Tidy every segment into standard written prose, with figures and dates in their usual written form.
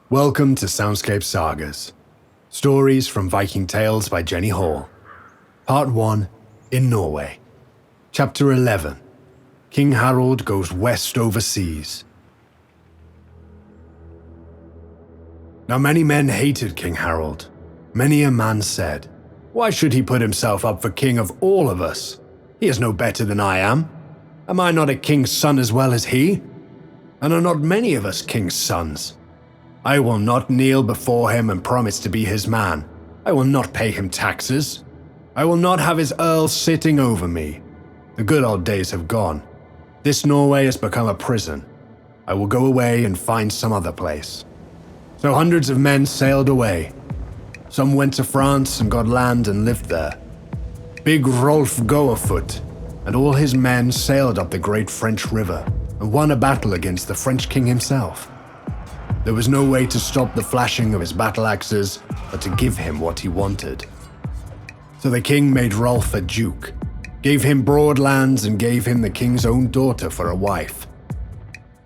Welcome to Soundscape Sagas. Stories from Viking Tales by Jennie Hall. Part 1, In Norway. Chapter 11, King Harald Goes West-Over-Seas. Now many men hated King Harald. Many a man said, "Why should he put himself up for king of all of us? He is no better than I am. Am I not a king's son as well as he? And are not many of us king's sons? I will not kneel before him and promise to be his man. I will not pay him taxes. I will not have his earl sitting over me. The good old days have gone. This Norway has become a prison. I will go away and find some other place." So hundreds of men sailed away. Some went to France and got land and lived there. Big Rolf Goafoot and all his men sailed up the great French river and won a battle against the French king himself. There was no way to stop the flashing of his battle axes, but to give him what he wanted. So the king made Rolf a duke, gave him broad lands and gave him the king's own daughter for a wife.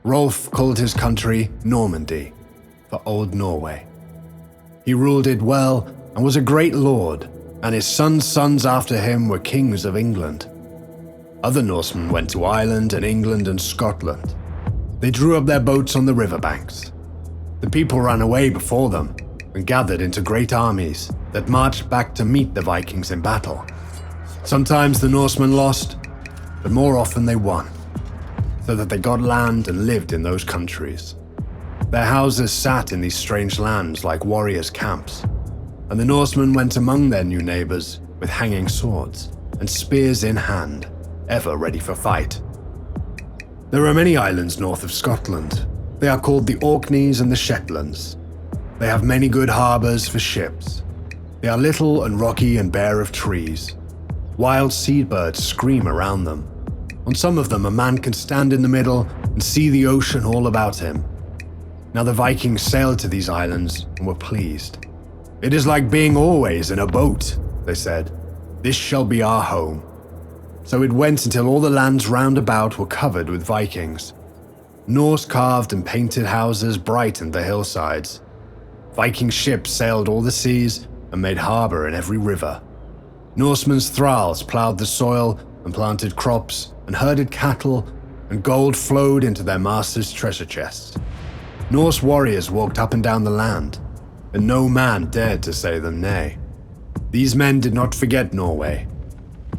Rolf called his country Normandy, for Old Norway. He ruled it well and was a great lord, and his sons' after him were kings of England. Other Norsemen went to Ireland and England and Scotland. They drew up their boats on the riverbanks. The people ran away before them and gathered into great armies that marched back to meet the Vikings in battle. Sometimes the Norsemen lost, but more often they won, so that they got land and lived in those countries. Their houses sat in these strange lands like warriors' camps, and the Norsemen went among their new neighbors with hanging swords and spears in hand, ever ready for fight. There are many islands north of Scotland. They are called the Orkneys and the Shetlands. They have many good harbors for ships. They are little and rocky and bare of trees. Wild seabirds scream around them. On some of them a man can stand in the middle and see the ocean all about him. Now the Vikings sailed to these islands and were pleased. "It is like being always in a boat," they said. "This shall be our home." So it went until all the lands round about were covered with Vikings. Norse carved and painted houses brightened the hillsides. Viking ships sailed all the seas and made harbor in every river. Norsemen's thralls plowed the soil and planted crops and herded cattle, and gold flowed into their masters' treasure chests. Norse warriors walked up and down the land, and no man dared to say them nay. These men did not forget Norway.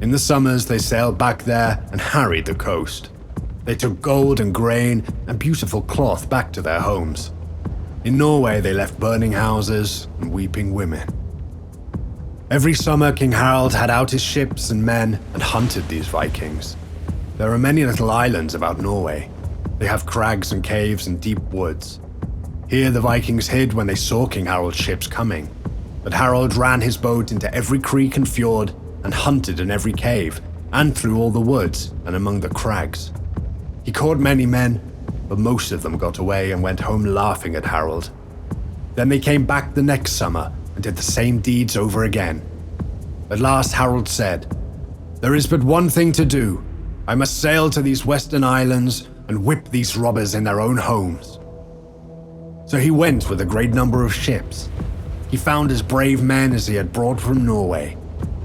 In the summers they sailed back there and harried the coast. They took gold and grain and beautiful cloth back to their homes. In Norway they left burning houses and weeping women. Every summer King Harald had out his ships and men and hunted these Vikings. There are many little islands about Norway. They have crags and caves and deep woods. Here the Vikings hid when they saw King Harald's ships coming, but Harald ran his boat into every creek and fjord and hunted in every cave and through all the woods and among the crags. He caught many men, but most of them got away and went home laughing at Harald. Then they came back the next summer and did the same deeds over again. At last Harald said, "There is but one thing to do. I must sail to these western islands and whip these robbers in their own homes." So he went with a great number of ships. He found as brave men as he had brought from Norway.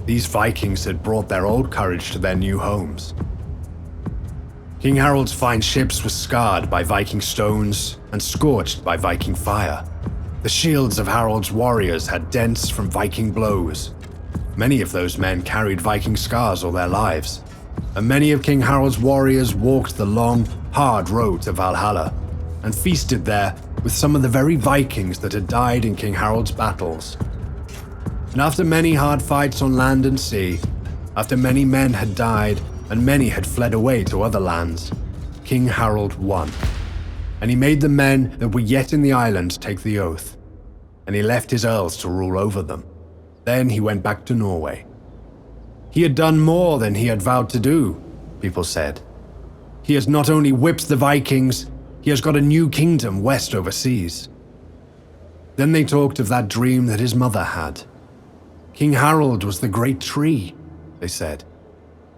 These Vikings had brought their old courage to their new homes. King Harald's fine ships were scarred by Viking stones and scorched by Viking fire. The shields of Harald's warriors had dents from Viking blows. Many of those men carried Viking scars all their lives, and many of King Harald's warriors walked the long, hard road to Valhalla and feasted there with some of the very Vikings that had died in King Harald's battles. And after many hard fights on land and sea, after many men had died and many had fled away to other lands, King Harald won. And he made the men that were yet in the islands take the oath, and he left his earls to rule over them. Then he went back to Norway. He had done more than he had vowed to do, people said. He has not only whipped the Vikings, he has got a new kingdom west over seas. Then they talked of that dream that his mother had. King Harald was the great tree, they said.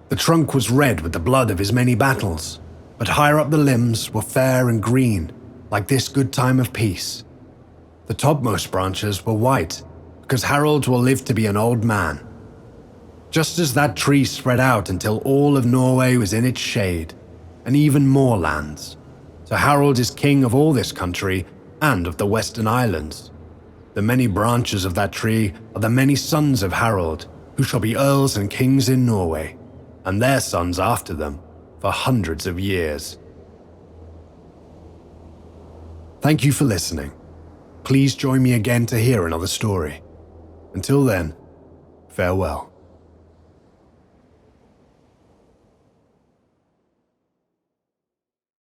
The trunk was red with the blood of his many battles, but higher up the limbs were fair and green, like this good time of peace. The topmost branches were white, because Harald will live to be an old man. Just as that tree spread out until all of Norway was in its shade, and even more lands. So Harald is king of all this country and of the Western Islands. The many branches of that tree are the many sons of Harald, who shall be earls and kings in Norway, and their sons after them, for hundreds of years. Thank you for listening. Please join me again to hear another story. Until then, farewell.